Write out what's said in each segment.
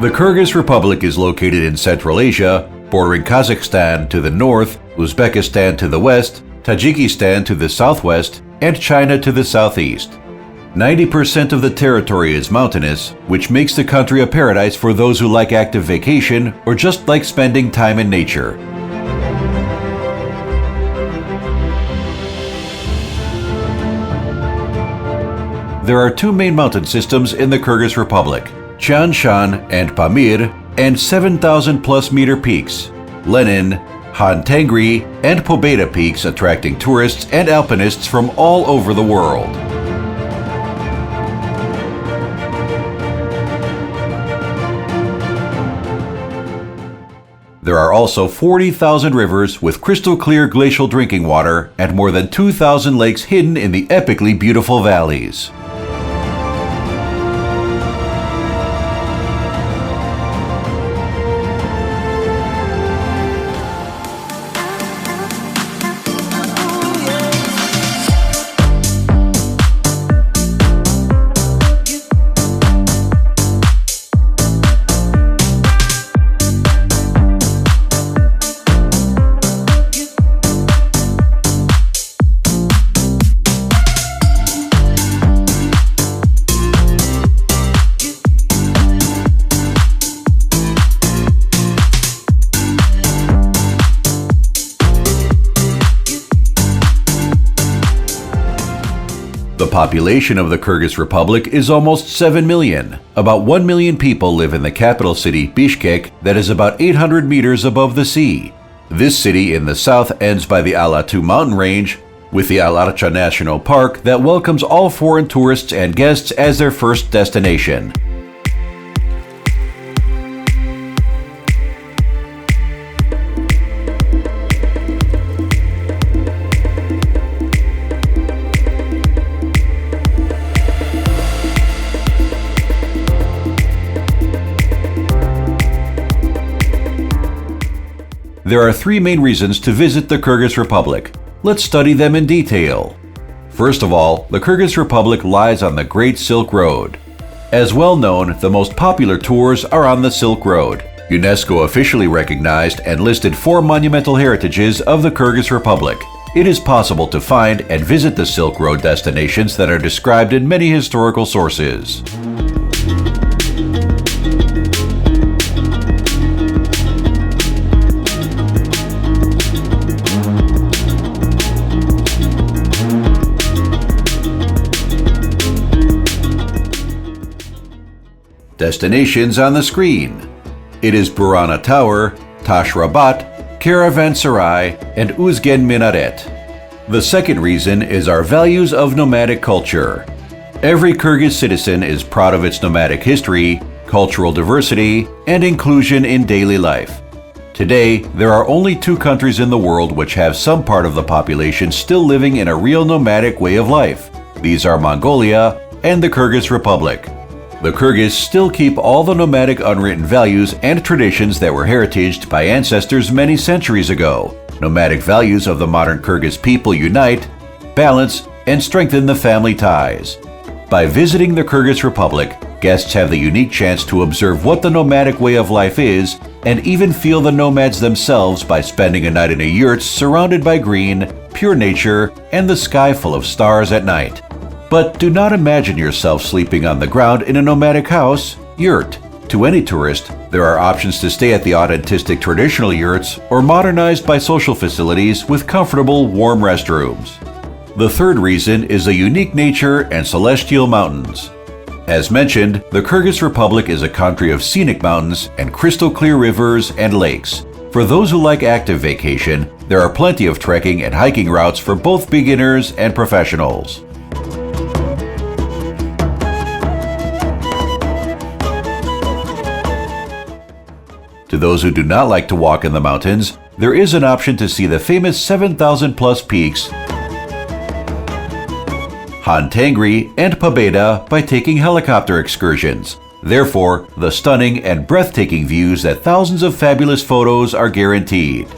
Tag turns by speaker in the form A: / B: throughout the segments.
A: The Kyrgyz Republic is located in Central Asia, bordering Kazakhstan to the north, Uzbekistan to the west, Tajikistan to the southwest, and China to the southeast. 90% of the territory is mountainous, which makes the country a paradise for those who like active vacation or just like spending time in nature. There are two main mountain systems in the Kyrgyz Republic, Tian Shan and Pamir, and 7,000 plus meter peaks, Lenin, Han Tengri, and Pobeda peaks attracting tourists and alpinists from all over the world. There are also 40,000 rivers with crystal clear glacial drinking water and more than 2,000 lakes hidden in the epically beautiful valleys. The population of the Kyrgyz Republic is almost 7 million. About 1 million people live in the capital city, Bishkek, that is about 800 meters above the sea. This city in the south ends by the Alatu mountain range, with the Alarcha National Park that welcomes all foreign tourists and guests as their first destination. There are three main reasons to visit the Kyrgyz Republic. Let's study them in detail. First of all, the Kyrgyz Republic lies on the Great Silk Road. As well known, the most popular tours are on the Silk Road. UNESCO officially recognized and listed 4 monumental heritages of the Kyrgyz Republic. It is possible to find and visit the Silk Road destinations that are described in many historical sources. Destinations on the screen. It is Burana Tower, Tash Rabat, Caravanserai, and Uzgen Minaret. The second reason is our values of nomadic culture. Every Kyrgyz citizen is proud of its nomadic history, cultural diversity, and inclusion in daily life. Today, there are only 2 countries in the world which have some part of the population still living in a real nomadic way of life. These are Mongolia and the Kyrgyz Republic. The Kyrgyz still keep all the nomadic unwritten values and traditions that were heritaged by ancestors many centuries ago. Nomadic values of the modern Kyrgyz people unite, balance, and strengthen the family ties. By visiting the Kyrgyz Republic, guests have the unique chance to observe what the nomadic way of life is and even feel the nomads themselves by spending a night in a yurt surrounded by green, pure nature, and the sky full of stars at night. But do not imagine yourself sleeping on the ground in a nomadic house, yurt. To any tourist, there are options to stay at the authentic traditional yurts or modernized by social facilities with comfortable, warm restrooms. The third reason is the unique nature and celestial mountains. As mentioned, the Kyrgyz Republic is a country of scenic mountains and crystal clear rivers and lakes. For those who like active vacation, there are plenty of trekking and hiking routes for both beginners and professionals. To those who do not like to walk in the mountains, there is an option to see the famous 7,000 plus peaks, Han Tengri and Pobeda, by taking helicopter excursions. Therefore, the stunning and breathtaking views that thousands of fabulous photos are guaranteed.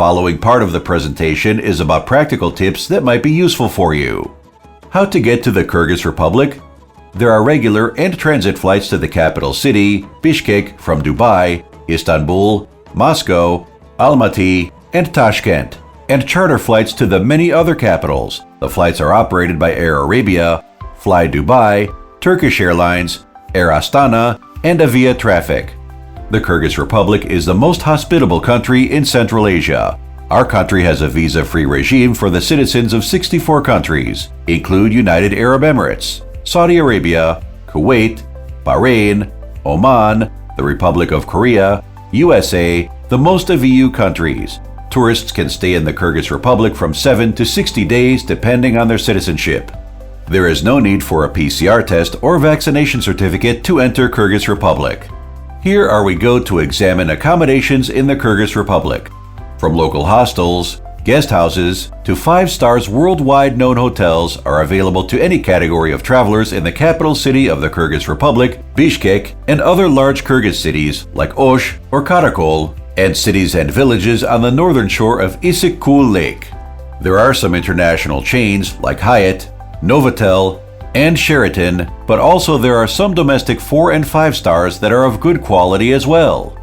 A: following part of the presentation is about practical tips that might be useful for you. How to get to the Kyrgyz Republic? There are regular and transit flights to the capital city, Bishkek, from Dubai, Istanbul, Moscow, Almaty, and Tashkent, and charter flights to the many other capitals. The flights are operated by Air Arabia, Fly Dubai, Turkish Airlines, Air Astana, and Avia Traffic. The Kyrgyz Republic is the most hospitable country in Central Asia. Our country has a visa-free regime for the citizens of 64 countries, include United Arab Emirates, Saudi Arabia, Kuwait, Bahrain, Oman, the Republic of Korea, USA, the most of EU countries. Tourists can stay in the Kyrgyz Republic from 7 to 60 days depending on their citizenship. There is no need for a PCR test or vaccination certificate to enter Kyrgyz Republic. Here are we go to examine accommodations in the Kyrgyz Republic. From local hostels, guest houses, to 5 stars worldwide known hotels are available to any category of travelers in the capital city of the Kyrgyz Republic, Bishkek, and other large Kyrgyz cities like Osh or Karakol, and cities and villages on the northern shore of Issyk-Kul Lake. There are some international chains like Hyatt, Novotel, and Sheraton, but also there are some domestic 4 and 5 stars that are of good quality as well.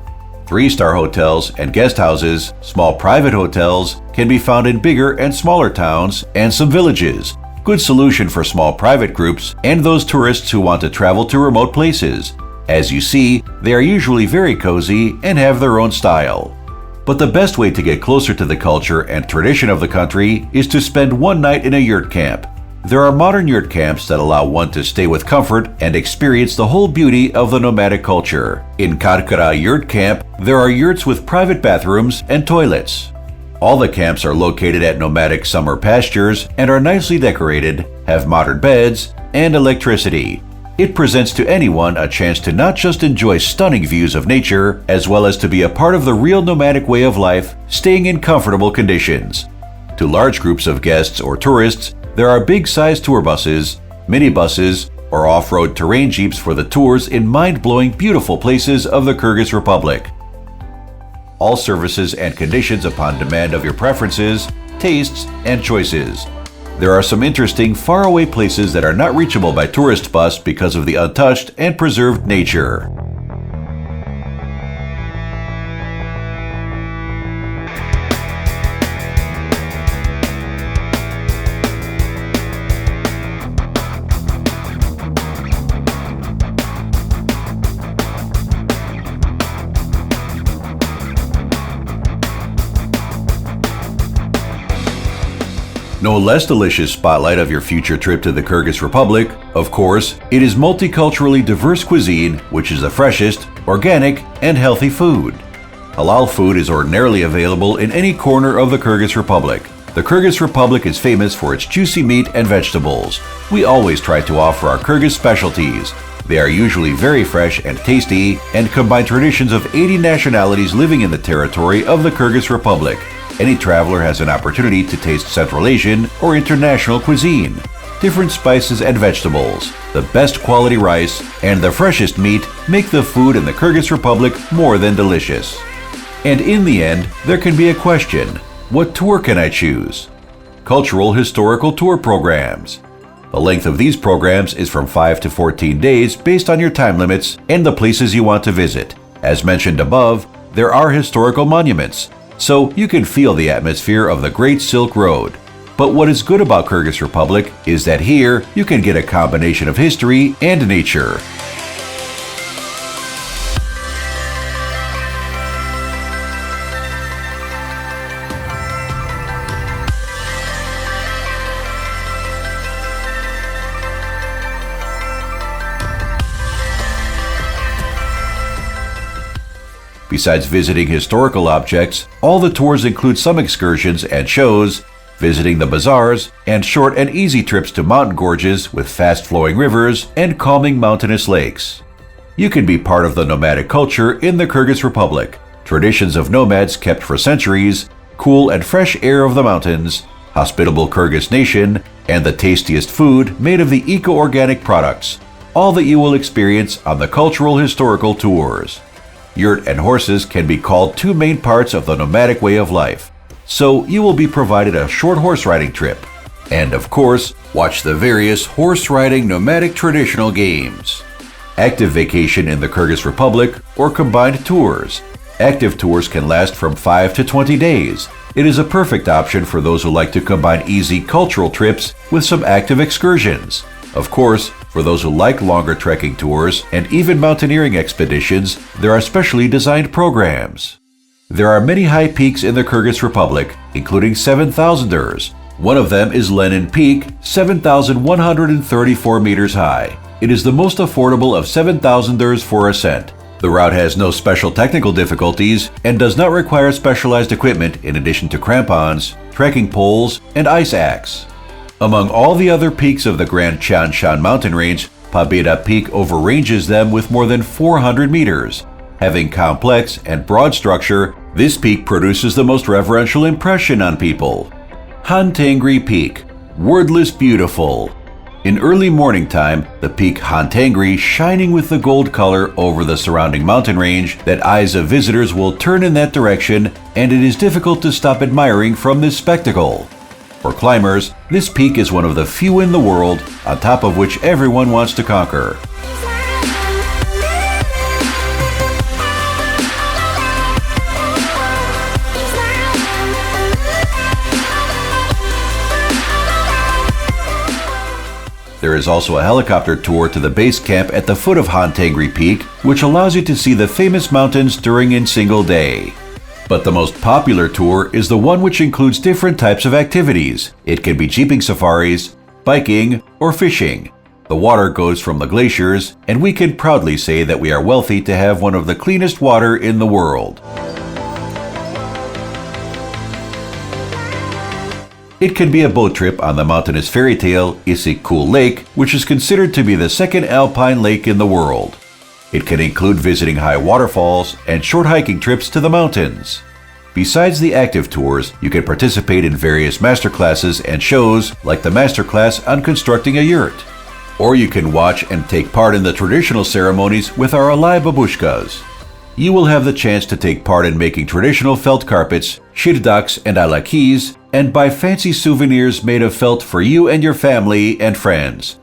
A: 3-star hotels and guest houses, small private hotels, can be found in bigger and smaller towns and some villages. Good solution for small private groups and those tourists who want to travel to remote places. As you see, they are usually very cozy and have their own style. But the best way to get closer to the culture and tradition of the country is to spend one night in a yurt camp. There are modern yurt camps that allow one to stay with comfort and experience the whole beauty of the nomadic culture. In Karkara Yurt Camp, there are yurts with private bathrooms and toilets. All the camps are located at nomadic summer pastures and are nicely decorated, have modern beds, and electricity. It presents to anyone a chance to not just enjoy stunning views of nature, as well as to be a part of the real nomadic way of life, staying in comfortable conditions. To large groups of guests or tourists, there are big-sized tour buses, minibuses, or off-road terrain jeeps for the tours in mind-blowing beautiful places of the Kyrgyz Republic. All services and conditions upon demand of your preferences, tastes, and choices. There are some interesting faraway places that are not reachable by tourist bus because of the untouched and preserved nature. No less delicious spotlight of your future trip to the Kyrgyz Republic, of course, it is multiculturally diverse cuisine, which is the freshest, organic, and healthy food. Halal food is ordinarily available in any corner of the Kyrgyz Republic. The Kyrgyz Republic is famous for its juicy meat and vegetables. We always try to offer our Kyrgyz specialties. They are usually very fresh and tasty and combine traditions of 80 nationalities living in the territory of the Kyrgyz Republic. Any traveler has an opportunity to taste Central Asian or international cuisine, different spices and vegetables, the best quality rice, and the freshest meat make the food in the Kyrgyz Republic more than delicious. And in the end, there can be a question: what tour can I choose? Cultural historical tour programs. The length of these programs is from 5 to 14 days based on your time limits and the places you want to visit. As mentioned above, there are historical monuments, so you can feel the atmosphere of the Great Silk Road. But what is good about Kyrgyz Republic is that here you can get a combination of history and nature. Besides visiting historical objects, all the tours include some excursions and shows, visiting the bazaars, and short and easy trips to mountain gorges with fast-flowing rivers and calming mountainous lakes. You can be part of the nomadic culture in the Kyrgyz Republic, traditions of nomads kept for centuries, cool and fresh air of the mountains, hospitable Kyrgyz nation, and the tastiest food made of the eco-organic products, all that you will experience on the cultural historical tours. Yurt and horses can be called two main parts of the nomadic way of life. so you will be provided a short horse riding trip. And of course, watch the various horse riding nomadic traditional games. Active vacation in the Kyrgyz Republic or combined tours. Active tours can last from 5 to 20 days. It is a perfect option for those who like to combine easy cultural trips with some active excursions. Of course, for those who like longer trekking tours and even mountaineering expeditions, there are specially designed programs. There are many high peaks in the Kyrgyz Republic, including 7,000ers. One of them is Lenin Peak, 7,134 meters high. It is the most affordable of 7,000ers for ascent. The route has no special technical difficulties and does not require specialized equipment in addition to crampons, trekking poles, and ice axe. Among all the other peaks of the Grand Tian Shan mountain range, Pobeda Peak overranges them with more than 400 meters. Having complex and broad structure, this peak produces the most reverential impression on people. Han Tengri Peak, wordless beautiful. In early morning time, the peak Han Tengri shining with the gold color over the surrounding mountain range that eyes of visitors will turn in that direction, and it is difficult to stop admiring from this spectacle. For climbers, this peak is one of the few in the world on top of which everyone wants to conquer. There is also a helicopter tour to the base camp at the foot of Han Tengri Peak, which allows you to see the famous mountains during a single day. But the most popular tour is the one which includes different types of activities. It can be jeeping safaris, biking, or fishing. The water goes from the glaciers, and we can proudly say that we are wealthy to have one of the cleanest water in the world. It can be a boat trip on the mountainous fairy tale Issyk-Kul Lake, which is considered to be the second alpine lake in the world. It can include visiting high waterfalls and short hiking trips to the mountains. Besides the active tours, you can participate in various masterclasses and shows like the masterclass on constructing a yurt. Or you can watch and take part in the traditional ceremonies with our Alai babushkas. You will have the chance to take part in making traditional felt carpets, shirdaks and alakis, and buy fancy souvenirs made of felt for you and your family and friends.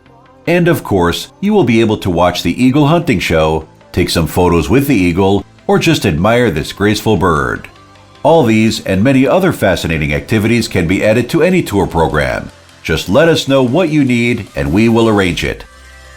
A: And of course, you will be able to watch the eagle hunting show, take some photos with the eagle, or just admire this graceful bird. All these and many other fascinating activities can be added to any tour program. Just let us know what you need and we will arrange it.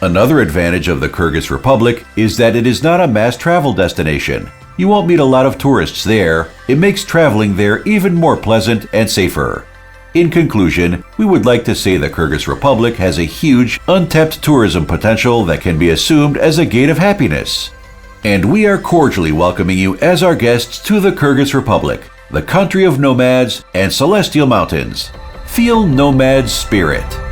A: Another advantage of the Kyrgyz Republic is that it is not a mass travel destination. You won't meet a lot of tourists there. It makes traveling there even more pleasant and safer. In conclusion, we would like to say the Kyrgyz Republic has a huge, untapped tourism potential that can be assumed as a gate of happiness. And we are cordially welcoming you as our guests to the Kyrgyz Republic, the country of nomads and celestial mountains. Feel nomad spirit.